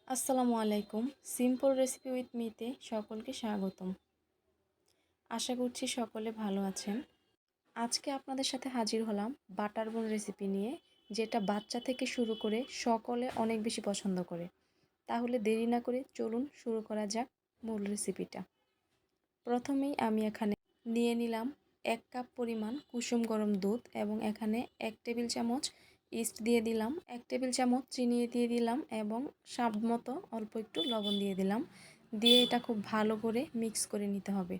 আসসালামু আলাইকুম। Simple recipe with মিতে সকলকে স্বাগতম। আশা করছি সকলে ভালো আছেন। আজকে আপনাদের সাথে হাজির হলাম বাটার বোন রেসিপি নিয়ে, যেটা বাচ্চা থেকে শুরু করে সকলে অনেক বেশি পছন্দ করে। তাহলে দেরি না করে চলুন শুরু করা যাক মূল রেসিপিটা। প্রথমেই আমি এখানে নিয়ে নিলাম 1 কাপ পরিমাণ কুসুম গরম দুধ এবং এখানে 1 টেবিল চামচ ইস্ট দিয়ে দিলাম, 1 টেবিল চামচ চিনি দিয়ে দিলাম এবং স্বাদ মতো অল্প একটু লবণ দিয়ে দিলাম। দিয়ে এটা খুব ভালো করে মিক্স করে নিতে হবে।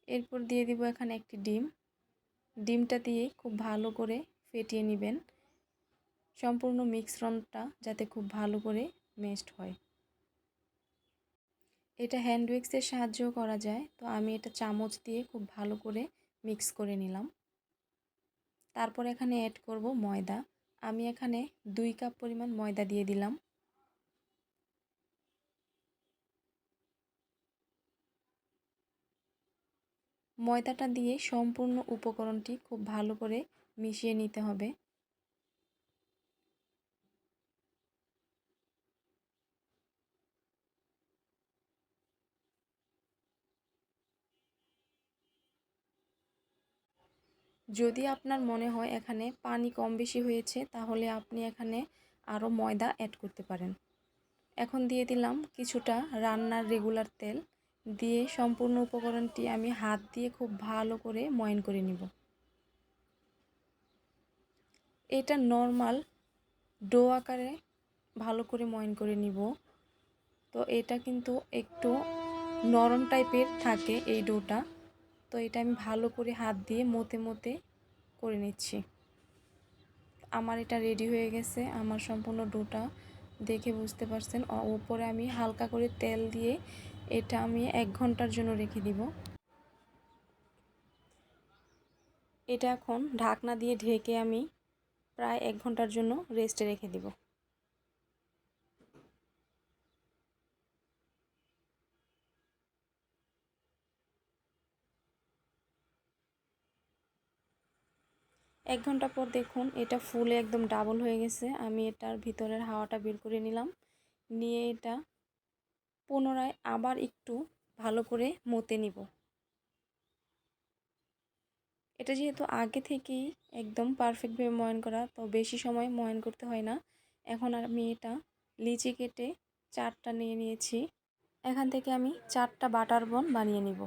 এরপর দিয়ে দিব এখানে একটি ডিম। ডিমটা দিয়ে খুব ভালো করে ফেটিয়ে নেবেন, সম্পূর্ণ মিশ্রণটা যাতে খুব ভালো করে মেশড হয়। এটা হ্যান্ড উইক্সের সাহায্যেও করা যায়, তো আমি এটা চামচ দিয়ে খুব ভালো করে মিক্স করে নিলাম। তারপর এখানে অ্যাড করব ময়দা। আমি এখানে 2 কাপ পরিমাণ ময়দা দিয়ে দিলাম। ময়দাটা দিয়ে সম্পূর্ণ উপকরণটি খুব ভালো করে মিশিয়ে নিতে হবে। যদি আপনার মনে হয় এখানে পানি কম বেশি হয়েছে, তাহলে আপনি এখানে আরও ময়দা অ্যাড করতে পারেন। এখন দিয়ে দিলাম কিছুটা রান্নার রেগুলার তেল। দিয়ে সম্পূর্ণ উপকরণটি আমি হাত দিয়ে খুব ভালো করে ময়ান করে নিব। এটা নর্মাল ডো আকারে ভালো করে ময়ান করে নিব। তো এটা কিন্তু একটু নরম টাইপের থাকে এই ডোটা, তো এটা আমি ভালো করে হাত দিয়ে মতে মতে করে নিচ্ছি। আমার এটা রেডি হয়ে গেছে। আমার সম্পূর্ণ ডোটা দেখে বুঝতে পারছেন। উপরে আমি হালকা করে তেল দিয়ে এটা আমি 1 ঘন্টার জন্য রেখে দিব। এটা এখন ঢাকনা দিয়ে ঢেকে আমি প্রায় 1 ঘন্টার জন্য রেস্টে রেখে দিব। 1 ঘন্টা পর দেখুন এটা ফুলে একদম ডাবল হয়ে গেছে। আমি এটার ভিতরের হাওয়াটা বের করে নিলাম। নিয়ে এটা পুনরায় আবার একটু ভালো করে মতে নিব। এটা যেহেতু আগে থেকেই একদম পারফেক্টভাবে ময়ান করা, তো বেশি সময় ময়ান করতে হয় না। এখন আমি এটা লিচি কেটে 4টা নিয়ে নিয়েছি। এখান থেকে আমি 4টা বাটার বন বানিয়ে নিব।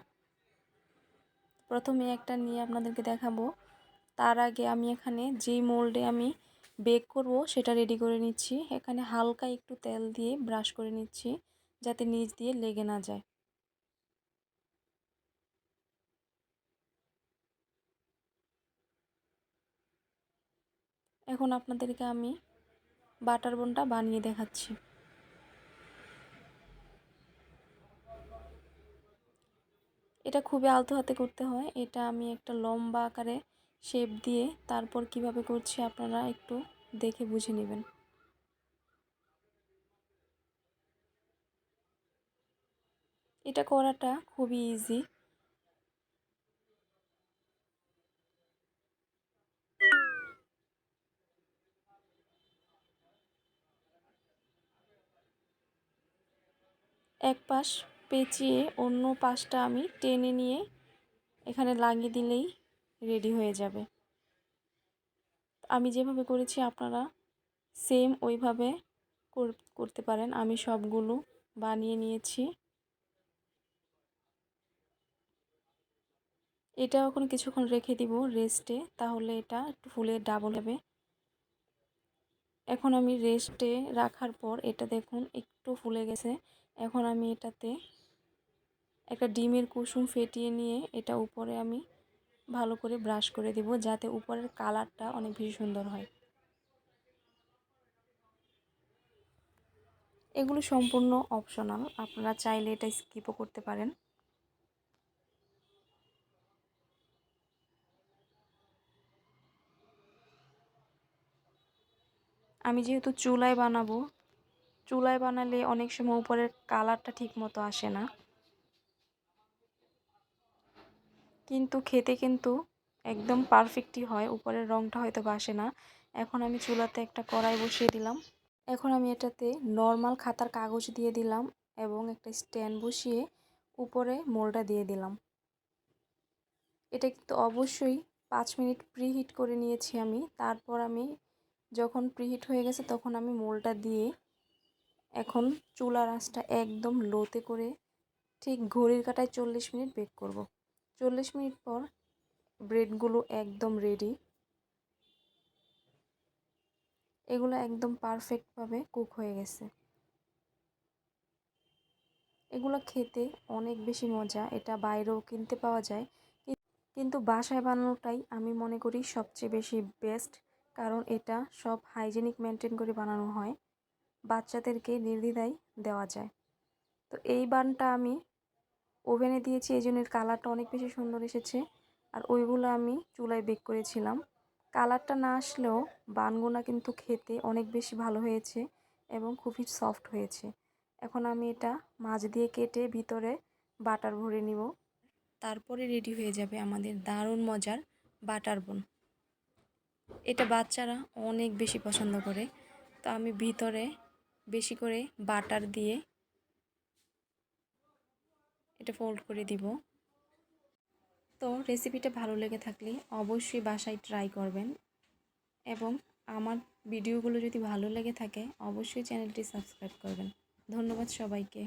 প্রথমে একটা নিয়ে আপনাদেরকে দেখাবো। তার আগে আমি এখানে যেই মোল্ডে আমি বেক করব সেটা রেডি করে নিচ্ছি। এখানে হালকা একটু তেল দিয়ে ব্রাশ করে নিচ্ছি, যাতে নিচ দিয়ে লেগে না যায়। এখন আপনাদেরকে আমি বাটার বনটা বানিয়ে দেখাচ্ছি। এটা খুবই আলতো হাতে করতে হয়। এটা আমি একটা লম্বা আকারে শেপ দিয়ে তারপর কিভাবে করছি আপনারা একটু দেখে বুঝে নেবেন। এটা করাটা খুবই ইজি। এক পাশ পেঁচিয়ে অন্য পাশটা আমি টেনে নিয়ে এখানে লাগিয়ে দিলেই রেডি হয়ে যাবে। আমি যেভাবে করেছি আপনারা সেম ওইভাবে করতে পারেন। আমি সবগুলো বানিয়ে নিয়েছি। এটা এখন কিছুক্ষণ রেখে দিব রেস্টে, তাহলে এটা একটু ফুলে ডাবল হবে। এখন আমি রেস্টে রাখার পর এটা দেখুন একটু ফুলে গেছে। এখন আমি এটাতে একটা ডিমের কুসুম ফেটিয়ে নিয়ে এটা উপরে আমি ভালো করে ব্রাশ করে দেব, যাতে উপরের কালারটা অনেক বেশি সুন্দর হয়। এগুলো সম্পূর্ণ অপশনাল, আপনারা চাইলে এটা স্কিপও করতে পারেন। আমি যেহেতু চুলায় বানাবো, চুলায় বানালে অনেক সময় উপরের কালারটা ঠিক মতো আসে না, কিন্তু খেতে কিন্তু একদম পারফেক্টই হয়, উপরের রঙটা হয়তো আসে না। এখন আমি চুলাতে একটা কড়াই বসিয়ে দিলাম। এখন আমি এটাতে নর্মাল খাতার কাগজ দিয়ে দিলাম এবং একটা স্ট্যান্ড বসিয়ে উপরে মোলটা দিয়ে দিলাম। এটা কিন্তু অবশ্যই 5 মিনিট প্রিহিট করে নিয়েছি আমি। তারপর আমি যখন প্রিহিট হয়ে গেছে তখন আমি মোলটা দিয়ে এখন চুলার আঁচটা একদম লোতে করে ঠিক ঘড়ির কাঁটায় 40 মিনিট বেক করব। 40 মিনিট পর ব্রেডগুলো একদম রেডি। এগুলো একদম পারফেক্টভাবে কুক হয়ে গেছে। এগুলো খেতে অনেক বেশি মজা, এটা বাইরেও কিনতে পাওয়া যায়, কিন্তু বাসায় বানানোটাই আমি মনে করি সবচেয়ে বেশি বেস্ট, কারণ এটা সব হাইজেনিক মেনটেন করে বানানো হয়, বাচ্চাদেরকে নির্দ্বিধায় দেওয়া যায়। তো এই বানটা আমি ওভেনে দিয়েছি, এই জন্য কালারটা অনেক বেশি সুন্দর এসেছে। আর ওইগুলো আমি চুলায় বেক করেছিলাম। কালারটা না আসলেও বানগুনা কিন্তু খেতে অনেক বেশি ভালো হয়েছে এবং খুবই সফট হয়েছে। এখন আমি এটা মাছ দিয়ে কেটে ভিতরে বাটার ভরে নিব। তারপরে রেডি হয়ে যাবে আমাদের দারুণ মজার বাটার বোন। এটা বাচ্চারা অনেক বেশি পছন্দ করে, তো আমি ভিতরে বেশি করে বাটার দিয়ে এটা ফোল্ড করে দিব। তো রেসিপিটা ভালো লেগে থাকলে অবশ্যই বাসায় ট্রাই করবেন এবং আমার ভিডিওগুলো যদি ভালো লেগে থাকে অবশ্যই চ্যানেলটি সাবস্ক্রাইব করবেন। ধন্যবাদ সবাইকে।